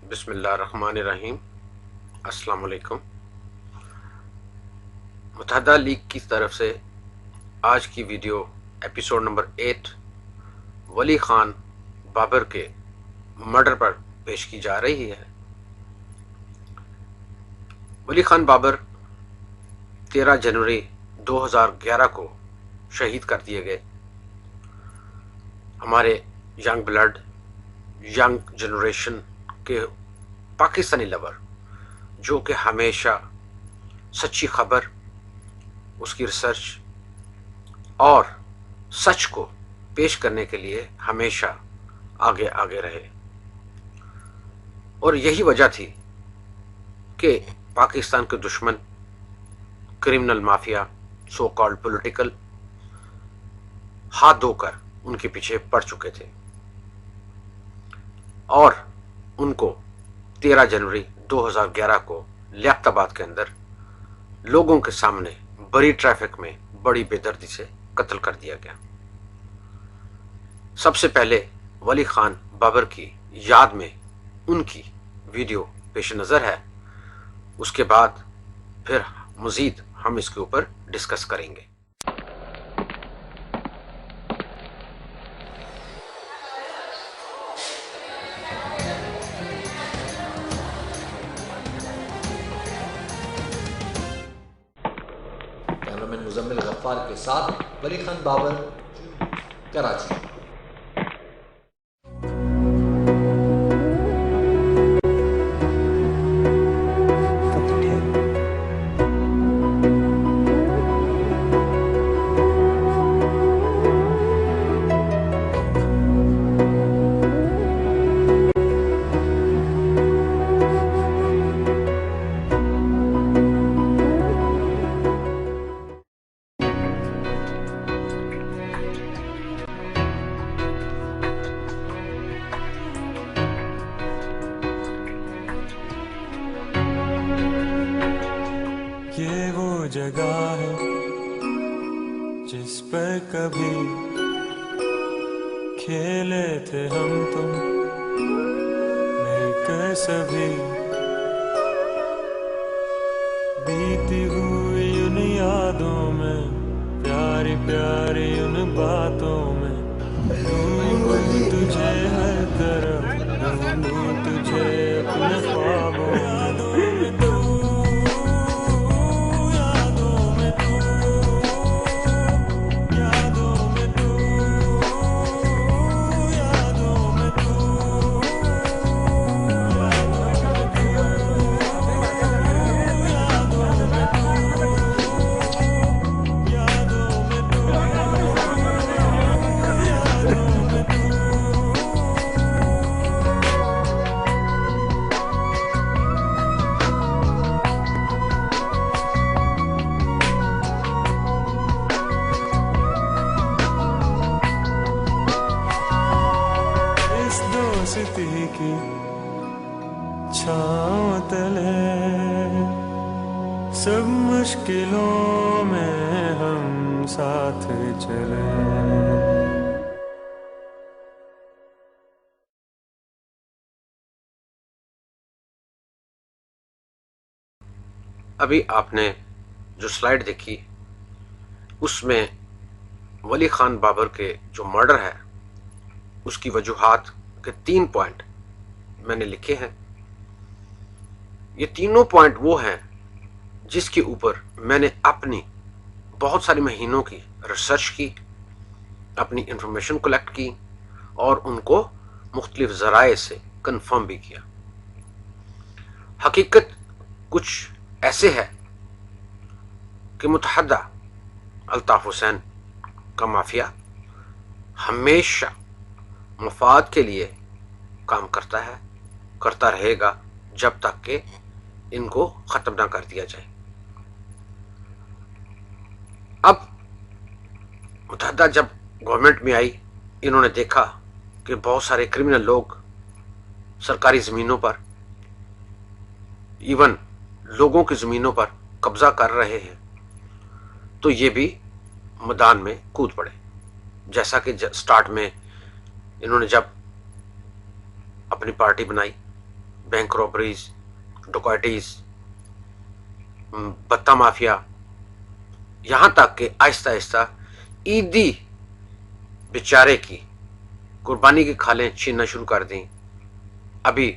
بسم اللہ الرحمن الرحیم۔ السلام علیکم۔ متحدہ لیگ کی طرف سے آج کی ویڈیو ایپیسوڈ نمبر 8 ولی خان بابر کے مرڈر پر پیش کی جا رہی ہے۔ ولی خان بابر 13 جنوری 2011 کو شہید کر دیے گئے۔ ہمارے ینگ بلڈ، ینگ جنریشن کے پاکستانی لور جو کہ ہمیشہ سچی خبر، اس کی ریسرچ اور سچ کو پیش کرنے کے لیے ہمیشہ آگے آگے رہے، اور یہی وجہ تھی کہ پاکستان کے دشمن، criminal mafia, so called political, ہاتھ دھو کر ان کے پیچھے پڑ چکے تھے، اور ان کو 13 جنوری 2011 کو لیاقت آباد کے اندر لوگوں کے سامنے بڑی ٹریفک میں بڑی بے دردی سے قتل کر دیا گیا۔ سب سے پہلے ولی خان بابر کی یاد میں ان کی ویڈیو پیش نظر ہے، اس کے بعد پھر مزید ہم اس کے اوپر ڈسکس کریں گے۔ کیمرامین مزمل غفار کے ساتھ ولی خان بابر، کراچی۔ یہ وہ جگہ ہے جس پر کبھی کھیلے تھے ہم تم مل کر سبھی، بیتی ہوئی ان یادوں میں، پیاری پیاری ان باتوں میں، ڈھونڈوں تجھے ہر طرف، ڈھونڈوں تجھے اپنے خوابوں میں۔ دوستی کی چھاؤں تلے سب مشکلوں میں ہم ساتھ چلے۔ ابھی آپ نے جو سلائیڈ دیکھی اس میں ولی خان بابر کے جو مرڈر ہے اس کی وجوہات کے 3 پوائنٹ میں نے لکھے ہیں۔ یہ تینوں پوائنٹ وہ ہیں جس کے اوپر میں نے اپنی بہت سارے مہینوں کی ریسرچ کی، اپنی انفارمیشن کلیکٹ کی، اور ان کو مختلف ذرائع سے کنفرم بھی کیا۔ حقیقت کچھ ایسے ہے کہ متحدہ الطاف حسین کا مافیا ہمیشہ مفاد کے لیے کام کرتا ہے، کرتا رہے گا جب تک کہ ان کو ختم نہ کر دیا جائے۔ اب متحدہ جب گورنمنٹ میں آئی، انہوں نے دیکھا کہ بہت سارے کرمنل لوگ سرکاری زمینوں پر، ایون لوگوں کی زمینوں پر قبضہ کر رہے ہیں، تو یہ بھی میدان میں کود پڑے۔ جیسا کہ سٹارٹ میں انہوں نے جب اپنی پارٹی بنائی बैंक रॉबरीज, डकैतीज, बत्ता माफिया, यहाँ तक कि आहिस्ता आहिस्ता ईदी बेचारे की कुर्बानी की खालें छीनना शुरू कर दी। अभी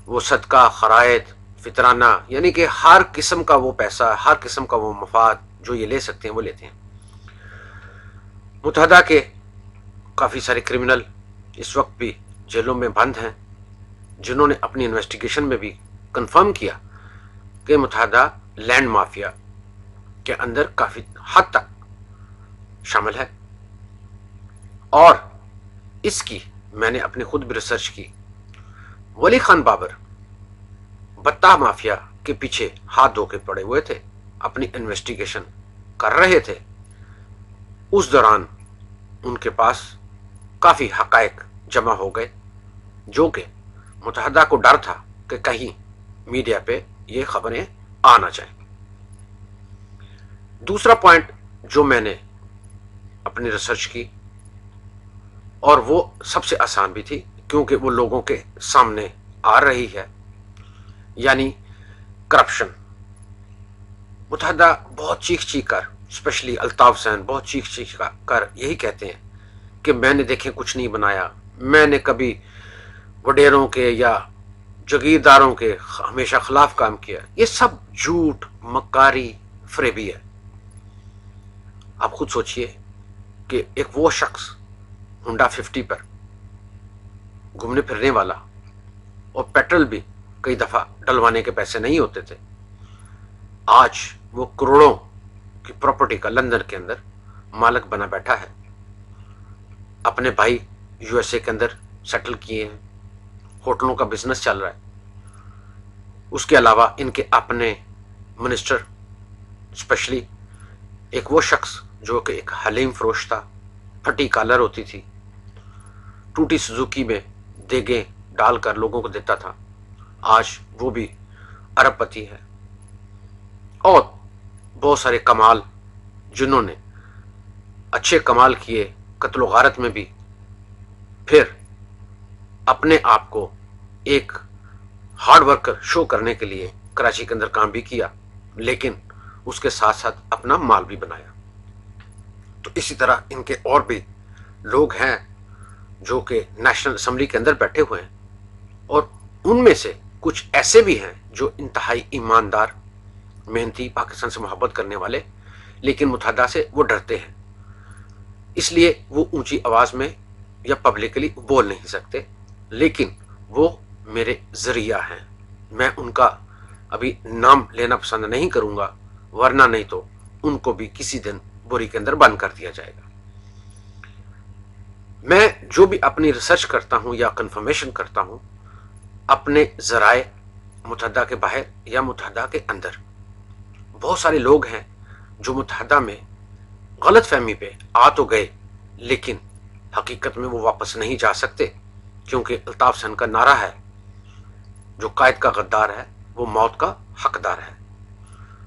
वो सदका, खरायत, फितराना, यानी कि हर किस्म का वो पैसा, हर किस्म का वो मफाद जो ये ले सकते हैं वो लेते हैं। मुत्तहदा के काफ़ी सारे क्रिमिनल इस वक्त भी जेलों में बंद हैं, जिन्होंने अपनी इन्वेस्टिगेशन में भी कंफर्म किया कि मुत्तहदा लैंड माफिया के अंदर काफ़ी हद तक शामिल है। और इसकी मैंने अपनी खुद भी रिसर्च की। वली खान बाबर बत्ता माफिया के पीछे हाथ धो के पड़े हुए थे, अपनी इन्वेस्टिगेशन कर रहे थे। उस दौरान उनके पास काफ़ी हकायक जमा हो गए, जो कि मुत्तहदा को डर था कि कहीं मीडिया पे ये खबरें आ ना जाएं। दूसरा पॉइंट जो मैंने अपनी रिसर्च की, और वो सबसे आसान भी थी क्योंकि वो लोगों के सामने आ रही है, यानी करप्शन। मुत्तहदा बहुत चीख चीख कर, स्पेशली अल्ताफ हुसैन बहुत चीख चीख कर यही कहते हैं कि मैंने देखें कुछ नहीं बनाया, मैंने कभी वडेरों के या जगीरदारों के हमेशा खिलाफ काम किया। ये सब झूठ, मक्कारी, फरेबी है। आप खुद सोचिए कि एक वो शख्स हुंडा 50 पर घूमने फिरने वाला, और पेट्रोल भी कई दफ़ा डलवाने के पैसे नहीं होते थे, आज वो करोड़ों की प्रॉपर्टी का लंदन के अंदर मालिक बना बैठा है। अपने भाई यूएसए के अंदर सेटल किए हैं, होटलों का बिजनेस चल रहा है। उसके अलावा इनके अपने मिनिस्टर, स्पेशली एक वो शख्स जो कि एक हलीम फरोश था, फटी कॉलर होती थी, टूटी सुजुकी में देगे डालकर लोगों को देता था, आज वो भी अरबपति है। और बहुत सारे कमाल जिन्होंने अच्छे कमाल किए कत्ल गारत में भी, फिर अपने आप को एक हार्ड वर्कर शो करने के लिए कराची के अंदर काम भी किया, लेकिन उसके साथ साथ अपना माल भी बनाया। तो इसी तरह इनके और भी लोग हैं जो कि नेशनल असेंबली के अंदर बैठे हुए हैं, और उनमें से कुछ ऐसे भी हैं जो इंतहाई ईमानदार, मेहनती, पाकिस्तान से मोहब्बत करने वाले, लेकिन मुत्तहदा से वो डरते हैं, इसलिए वो ऊंची आवाज़ में या पब्लिकली बोल नहीं सकते। लेकिन वो मेरे ज़रिया हैं, मैं उनका अभी नाम लेना पसंद नहीं करूँगा, वरना नहीं तो उनको भी किसी दिन बोरी के अंदर बंद कर दिया जाएगा। मैं जो भी अपनी रिसर्च करता हूं या कंफर्मेशन करता हूं, अपने ज़राए मुत्तहदा के बाहर या मुत्तहदा के अंदर, बहुत सारे लोग हैं जो मुत्तहदा में गलत फहमी पे आ तो गए, लेकिन हकीकत में वो वापस नहीं जा सकते, क्योंकि अल्ताफ हुसैन का नारा है, जो कायद का गद्दार है वो मौत का हकदार है।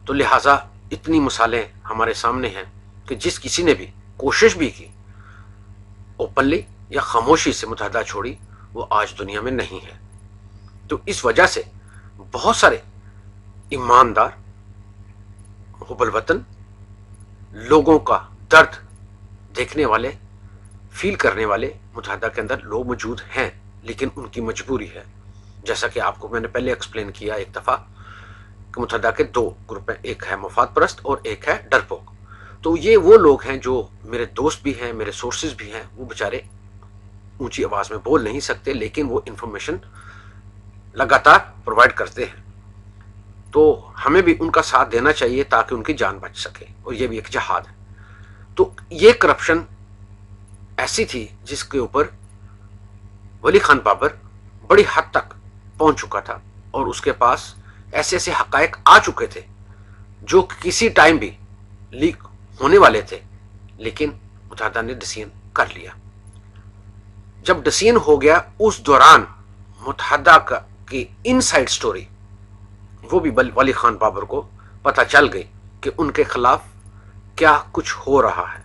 तो लिहाजा इतनी मिसालें हमारे सामने हैं कि जिस किसी ने भी कोशिश भी की ओपनली या खामोशी से मुत्तहदा छोड़ी, वो आज दुनिया में नहीं है। तो इस वजह से बहुत सारे ईमानदार, हुब्बुल वतन लोगों का दर्द देखने वाले, फील करने वाले मुत्तहदा के अंदर लोग मौजूद हैं, लेकिन उनकी मजबूरी है। जैसा कि आपको मैंने पहले एक्सप्लेन किया एक दफ़ा कि मुत्तहदा के दो ग्रुप हैं, एक है मफाद परस्त और एक है डरपोक। तो ये वो लोग हैं जो मेरे दोस्त भी हैं, मेरे सोर्सेज भी हैं, वो बेचारे ऊंची आवाज़ में बोल नहीं सकते, लेकिन वो इंफॉर्मेशन लगातार प्रोवाइड करते हैं। तो हमें भी उनका साथ देना चाहिए ताकि उनकी जान बच सके, और ये भी एक जहाद है। तो ये करप्शन ऐसी थी जिसके ऊपर वली खान बाबर बड़ी हद तक पहुंच चुका था, और उसके पास ऐसे ऐसे हकायक आ चुके थे जो किसी टाइम भी लीक होने वाले थे, लेकिन मुत्तहदा ने डिसीजन कर लिया। जब डिसीजन हो गया, उस दौरान मुत्तहदा की इनसाइड स्टोरी वो भी वली खान बाबर को पता चल गई कि उनके खिलाफ क्या कुछ हो रहा है।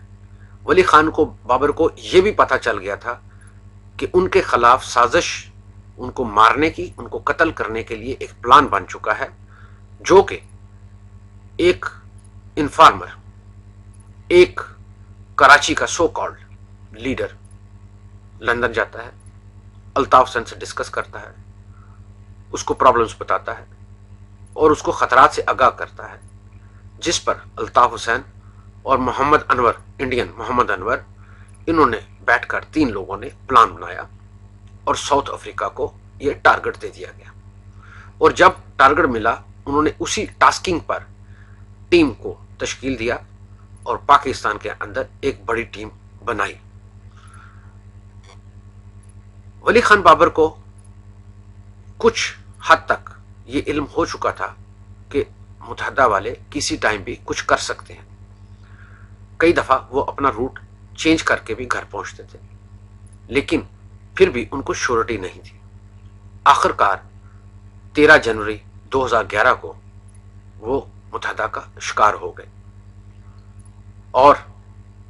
वली खान को बाबर को यह भी पता चल गया था कि उनके खिलाफ साजिश ان کو مارنے کی، ان کو قتل کرنے کے لیے ایک پلان بن چکا ہے، جو کہ ایک انفارمر، ایک کراچی کا سو کالڈ لیڈر لندن جاتا ہے، الطاف حسین سے ڈسکس کرتا ہے، اس کو پرابلمز بتاتا ہے اور اس کو خطرات سے آگاہ کرتا ہے، جس پر الطاف حسین اور محمد انور، انڈین محمد انور، انہوں نے بیٹھ کر 3 لوگوں نے پلان بنایا اور ساؤتھ افریقہ کو یہ ٹارگٹ دے دیا گیا، اور جب ٹارگٹ ملا انہوں نے اسی ٹاسکنگ پر ٹیم کو تشکیل دیا اور پاکستان کے اندر ایک بڑی ٹیم بنائی۔ ولی خان بابر کو کچھ حد تک یہ علم ہو چکا تھا کہ متحدہ والے کسی ٹائم بھی کچھ کر سکتے ہیں، کئی دفعہ وہ اپنا روٹ چینج کر کے بھی گھر پہنچتے تھے، لیکن پھر بھی ان کو شیورٹی نہیں تھی۔ آخر کار 13 جنوری 2011 کو وہ متحدہ کا شکار ہو گئے، اور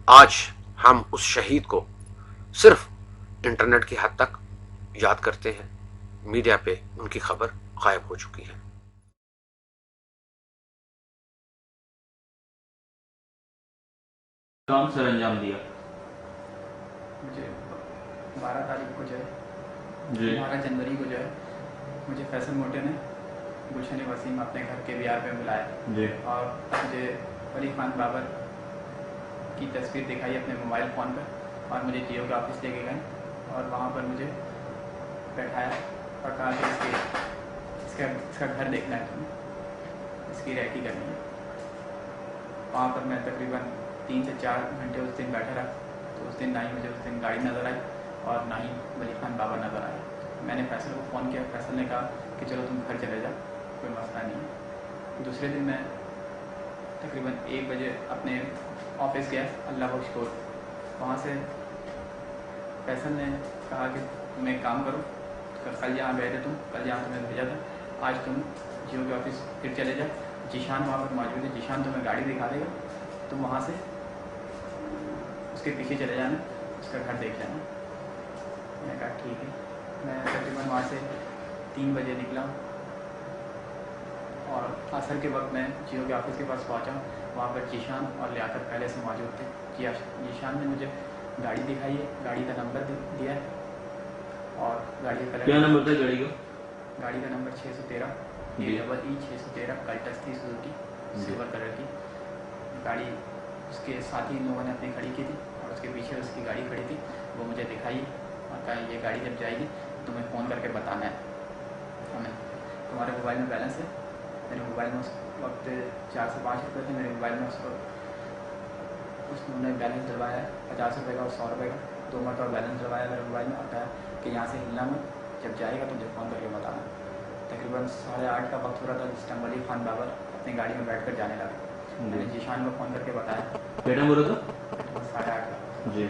آج ہم اس شہید کو صرف انٹرنیٹ کی حد تک یاد کرتے ہیں، میڈیا پہ ان کی خبر غائب ہو چکی ہے۔ کام سر انجام دیا؟ مجھے 12 تاریخ کو جو ہے، جی 12 جنوری کو جو ہے مجھے فیصل موٹے نے گلشن وسیم اپنے گھر کے BR پہ بلایا جی اور مجھے ولی خان بابر کی تصویر دکھائی اپنے موبائل فون پر، اور مجھے جیو کے آفس لے کے گئے اور وہاں پر مجھے بیٹھایا اور کہا کہ اس کا گھر دیکھنا ہے، تمہیں اس کی ریکی کرنی ہے۔ وہاں پر میں تقریباً 3 سے 4 گھنٹے اس دن بیٹھا رہا، تو اس دن نہ ہی مجھے اس دن گاڑی نظر آئی اور نہ ہی ولی خان بابر نظر آیا۔ میں نے فیصل کو فون کیا، فیصل نے کہا کہ چلو تم گھر چلے جاؤ، کوئی مسئلہ نہیں ہے۔ دوسرے دن میں تقریباً 1 بجے اپنے آفس گیا، اللہ بخش کوٹ، وہاں سے فیصل نے کہا کہ تم ایک کام کرو، کل یہاں گئے تھے تم، کل یہاں تمہیں بھیجا تھا، آج تم جیو کے آفس پھر چلے جاؤ، جیشان وہاں پر موجود ہے، جیشان تمہیں گاڑی دکھا دے گا، تم وہاں سے اس کے پیچھے چلے جانا، اس کا گھر دیکھ لینا۔ میں نے کہا ٹھیک ہے۔ میں تقریباً وہاں سے 3 بجے نکلا اور عصر کے وقت میں جیو کے آفس کے پاس پہنچا، وہاں پر جیشان اور لیاقت پہلے سے موجود تھے۔ جیشان نے مجھے گاڑی دکھائی ہے، گاڑی کا نمبر دیا ہے اور گاڑی کا کلر، کیا نمبر تھا گاڑی کا؟ گاڑی کا نمبر 613 EE 613 کلٹس تھی، سوزوکی سلور کلر کی گاڑی۔ اس کے ساتھ ہی لوگوں نے اپنی کھڑی کی تھی اور اس کے پیچھے اس کی گاڑی کھڑی تھی، وہ مجھے دکھائی اور کہا یہ گاڑی جب جائے گی تمہیں فون کر کے بتانا ہے ہمیں، تمہارے موبائل میں بیلنس ہے۔ میرے موبائل میں اس وقت 4 سے 5 روپے تھے، میرے موبائل میں اس نے بیلنس ڈلوایا ہے 50 روپے کا اور 100 روپے کا، 2 مرتبہ بیلنس ڈلوایا میرے موبائل میں، اور کہا کہ یہاں سے ہلنا میں، جب جائے گا تو مجھے فون کر کے بتانا۔ تقریباً 8:30 کا وقت ہو رہا تھا جس ٹائم ولی خان بابر اپنی گاڑی میں بیٹھ کر جانے لگا۔ میں نے جیشان کو فون کر کے بتایا، کیا ٹائم ہو رہا تھا؟ 8:30 کا، جی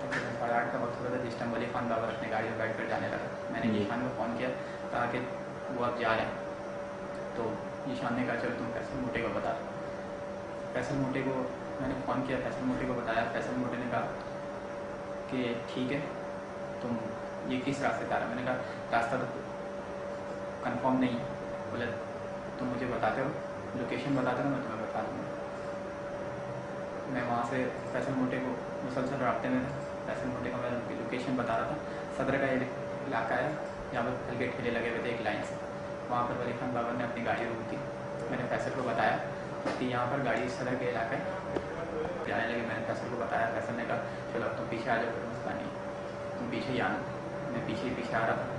تقریباً 8:30 کا وقت ہو رہا تھا جس ٹائم ولی خان بابر اپنی گاڑی میں بیٹھ کر جانے لگا۔ میں نے جیشان کو فون کیا، کہا کہ وہ اب جا رہے ہیں، تو جیشان نے کہا چلو تم فیصل موٹے کو بتا۔ فیصل موٹے کو میں نے فون کیا، فیصل موٹے کو بتایا، فیصل موٹے نے کہا کہ ٹھیک ہے، تم یہ کس راستے سے آ رہا ہے؟ میں نے کہا راستہ تو کنفرم نہیں ہے۔ بولے تم مجھے بتاتے ہو، لوکیشن بتاتے ہو، میں تمہیں بتا دوں گا۔ میں وہاں سے فیصل موٹے کو مسلسل رابطے میں تھا، فیصل موٹے کو میں ان کی لوکیشن بتا رہا تھا۔ صدر کا ایک علاقہ ہے جہاں پر ہلکے ٹھیلے لگے ہوئے تھے ایک لائن سے، وہاں پر ولی خان بابر نے اپنی گاڑی روکی تھی۔ میں نے فیصل کو بتایا کہ یہاں پر گاڑی صدر کے علاقہ ہے، جانے لگے۔ میں نے فیصل کو بتایا، فیصل نے کہا چلو اب تم پیچھے آ جاؤ، کوئی مسئلہ نہیں، تم پیچھے ہی آنا۔ میں پیچھے آ رہا تھا۔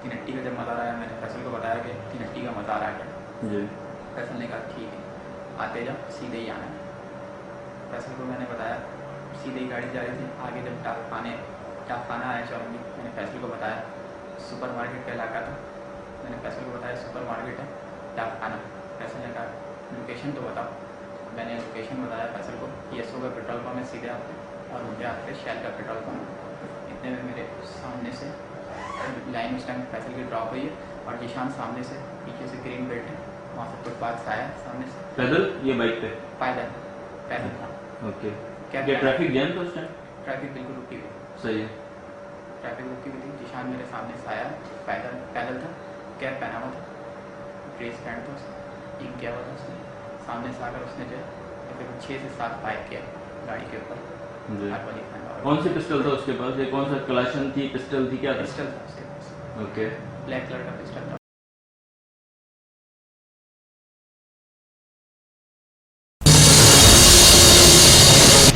تینٹی کا جب مزار آیا، میں نے فیصل کو بتایا کہ تینٹی کا مزار آ گیا۔ جی فیصل نے کہا ٹھیک ہے، آتے جاؤ، سیدھے ہی آنا ہے۔ فیصل کو میں نے بتایا، سیدھے ہی گاڑی جا رہی تھی۔ آگے جب ٹاپ خانہ آیا چوکی، میں نے فیصل کو بتایا سپر مارکیٹ کا علاقہ تھا۔ میں نے فیصل کو بتایا سپر مارکیٹ ہے، ٹاپ خانہ۔ فیصل نے کہا لوکیشن تو بتاؤ۔ میں نے لوکیشن بتایا فیصل کو، ESO کا پیٹرول پمپ ہے سیدھے آتے، اور مجھے آتے شیل کا پیٹرول پمپ۔ اتنے میں میرے سامنے سے لائن اس ٹائم فیصل کی ڈراپ ہوئی ہے، اور جیشان سامنے سے پیچھے سے گرین بیلٹ ہے، وہاں سے فٹ پاتھ سے آیا سامنے سے پیدل یا بائک پہ؟ پیدل تھا۔ اوکے، کیا ٹریفک جام تھا اس ٹائم؟ ٹریفک بالکل رکی ہوئی، صحیح ہے۔ ट्रैफिक रुकी हुई थी। जीशान मेरे सामने से आया, पैदल था, कैप पहना हुआ था, ड्रेस पैंट था, उसने इंक किया हुआ था उसने। सामने से आकर उसने जो तकरीबन 6 से 7 फायर किया गाड़ी के ऊपर। वली खान बाबर कौन सी पिस्टल था उसके पास? ये कौन सा कलाशन थी, पिस्टल थी, क्या था? पिस्टल था उसके पास, ओके। ब्लैक कलर का पिस्टल था।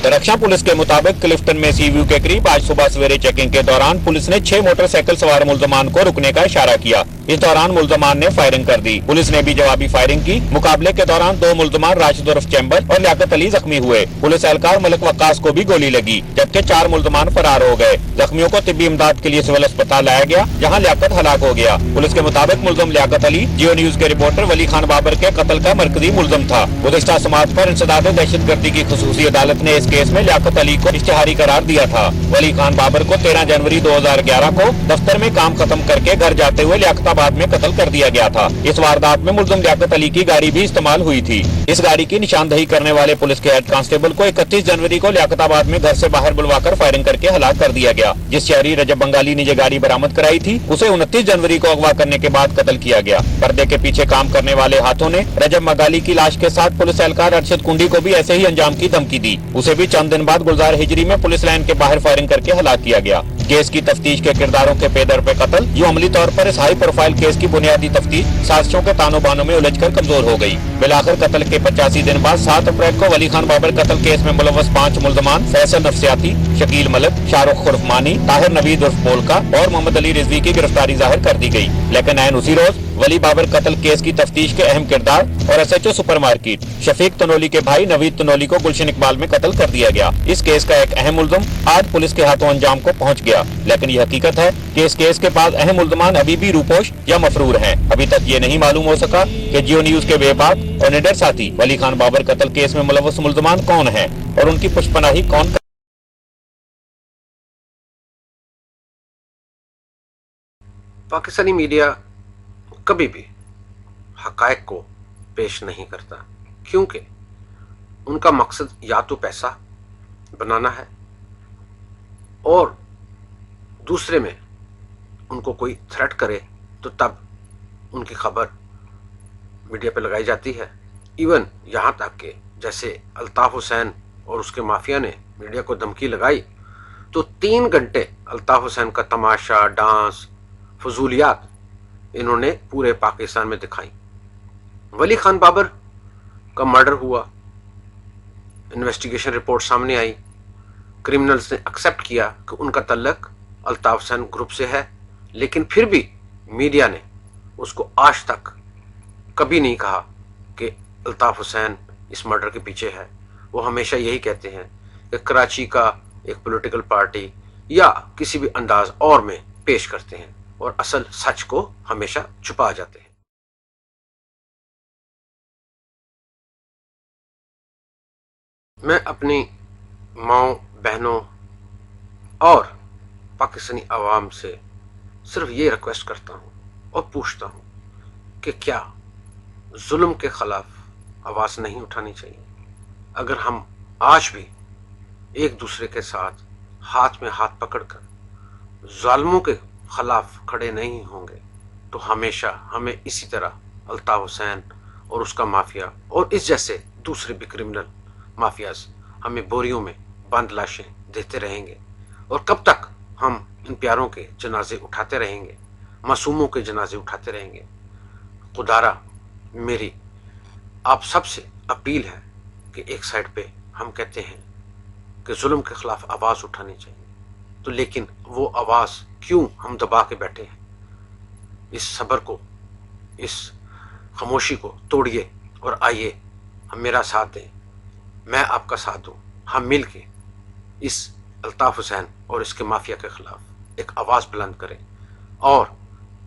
रक्षा पुलिस के मुताबिक क्लिफ्टन में सी व्यू के करीब आज सुबह सवेरे चेकिंग के दौरान पुलिस ने 6 मोटरसाइकिल सवार मुल्जमान को रुकने का इशारा किया। इस दौरान मुल्जमान ने फायरिंग कर दी। पुलिस ने भी जवाबी फायरिंग की। मुकाबले के दौरान 2 मुल्जमान राशिद उर्फ चैम्बर और लियाकत अली जख्मी हुए। पुलिस एहलकार मलिक वक्कास को भी गोली लगी, जबकि 4 मुल्जमान फरार हो गए। जख्मियों को तिब्बी इमदाद के लिए सिविल अस्पताल लाया गया, जहाँ लियाकत हलाक हो गया। पुलिस के मुताबिक मुल्जम लियाकत अली जियो न्यूज के रिपोर्टर वली खान बाबर के कत्ल का मरकजी मुल्जम था। गुज़िश्ता समात पर इंसदाद दहशतगर्दी की खुसूसी अदालत ने इस केस में लियाकत अली को इश्तिहारी करार दिया था। वली खान बाबर को 13 जनवरी 2011 को दफ्तर में काम खत्म करके घर जाते हुए लियाकताबाद में कत्ल कर दिया गया था। इस वारदात में मुल्जम लियाकत अली की गाड़ी भी इस्तेमाल हुई थी। इस गाड़ी की निशानदही करने वाले पुलिस के हेड कांस्टेबल को 31 जनवरी को लियाकताबाद में घर से बाहर बुलवाकर फायरिंग करके हलाक कर दिया गया। जिस शहरी रजब बंगाली ने ये गाड़ी बरामद कराई थी, उसे 29 जनवरी को अगवा करने के बाद कत्ल किया गया। पर्दे के पीछे काम करने वाले हाथों ने रजब बंगाली की लाश के साथ पुलिस एहलकार अरशद कुंडी को भी ऐसे ही अंजाम की धमकी दी। उसे भी चंद दिन बाद गुलजार हिजरी में पुलिस लाइन के बाहर फायरिंग करके हलाक किया गया। केस की तफ्तीश के किरदारों के पेदर पे कत्ल, यूं अमली तौर पर इस हाई प्रोफाइल केस की बुनियादी तफ्तीश साजिशों के तानों बानों में उलझकर कमजोर हो गई। बिलाखिर कत्ल के 85 दिन बाद 7 अप्रैल को वली खान बाबर कत्ल केस में मुलव्वस 5 मुल्जमान फैसल नफसियाती, शकील मलिक, शाहरुख उर्फ मानी, ताहिर नवीद उर्फ पोलका और मोहम्मद अली रिजवी की गिरफ्तारी जाहिर कर दी गई। लेकिन ऐन उसी रोज वली बाबर कत्ल केस की तफ्तीश के अहम किरदार और SHO supermarket Shafiq Tanoli के भाई नवीद तनोली को गुलशन इकबाल में कत्ल कर दिया गया। इस केस का एक अहम मुल्ज़िम आज पुलिस के हाथों अंजाम को पहुंच गया, लेकिन यह हकीकत है कि इस केस के बाद अहम मुल्ज़मान अभी भी रूपोश या मफरूर हैं। अभी तक ये नहीं मालूम हो सका कि जियो न्यूज के बेबाक और निडर साथी वली खान बाबर कत्ल केस में मुलव्वस मुल्ज़मान कौन हैं और उनकी पुष्पनाही कौन। पाकिस्तानी मीडिया कभी भी हकायक को पेश नहीं करता, क्योंकि उनका मकसद या तो पैसा बनाना है और दूसरे में उनको कोई थ्रेट करे तो तब उनकी खबर मीडिया पे लगाई जाती है। इवन यहाँ तक कि जैसे अल्ताफ हुसैन और उसके माफिया ने मीडिया को धमकी लगाई तो 3 घंटे अल्ताफ हुसैन का तमाशा, डांस, फजूलियात इन्होंने पूरे पाकिस्तान में दिखाई। वली खान बाबर का मर्डर हुआ, इन्वेस्टिगेशन रिपोर्ट सामने आई, क्रिमिनल्स ने एक्सेप्ट किया कि उनका तल्लक अल्ताफ हुसैन ग्रुप से है, लेकिन फिर भी मीडिया ने उसको आज तक कभी नहीं कहा कि अल्ताफ हुसैन इस मर्डर के पीछे है। वो हमेशा यही कहते हैं कि कराची का एक पॉलिटिकल पार्टी या किसी भी अंदाज और में पेश करते हैं और असल सच को हमेशा छुपा जाते हैं। मैं अपनी माओ, बहनों और पाकिस्तानी आवाम से सिर्फ ये रिक्वेस्ट करता हूँ और पूछता हूँ कि क्या जुल्म के खिलाफ आवाज़ नहीं उठानी चाहिए? अगर हम आज भी एक दूसरे के साथ हाथ में हाथ पकड़कर जालिमों के खिलाफ खड़े नहीं होंगे तो हमेशा हमें इसी तरह अल्ताफ हुसैन और उसका माफिया और इस जैसे दूसरे भी क्रिमिनल माफियाज हमें बोरियों में बंद लाशें देते रहेंगे। और कब तक हम इन प्यारों के जनाजे उठाते रहेंगे, मासूमों के जनाजे उठाते रहेंगे? खुदारा मेरी आप सबसे अपील है कि एक साइड पे हम कहते हैं कि जुल्म के खिलाफ आवाज़ उठानी चाहिए, तो लेकिन वो आवाज़ क्यों हम दबा के बैठे हैं? इस सब्र को, इस खामोशी को तोड़िए और आइए हम मेरा साथ दें, मैं आपका साथ दूं। हम मिल के इस अल्ताफ हुसैन और इसके माफिया के खिलाफ एक आवाज़ बुलंद करें और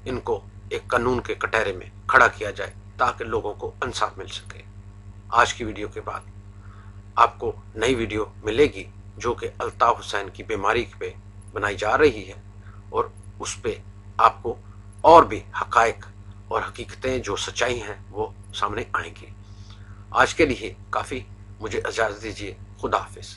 इनको एक कानून के कटहरे में खड़ा किया जाए ताकि लोगों को इंसाफ मिल सके। आज की वीडियो के बाद आपको नई वीडियो मिलेगी जो कि अल्ताफ हुसैन की बीमारी पे बनाई जा रही है और उस पे आपको और भी हकायक और हकीकतें जो सच्चाई हैं वो सामने आएंगी। आज के लिए काफ़ी, मुझे इजाज़त दीजिए। खुदा हाफिज़।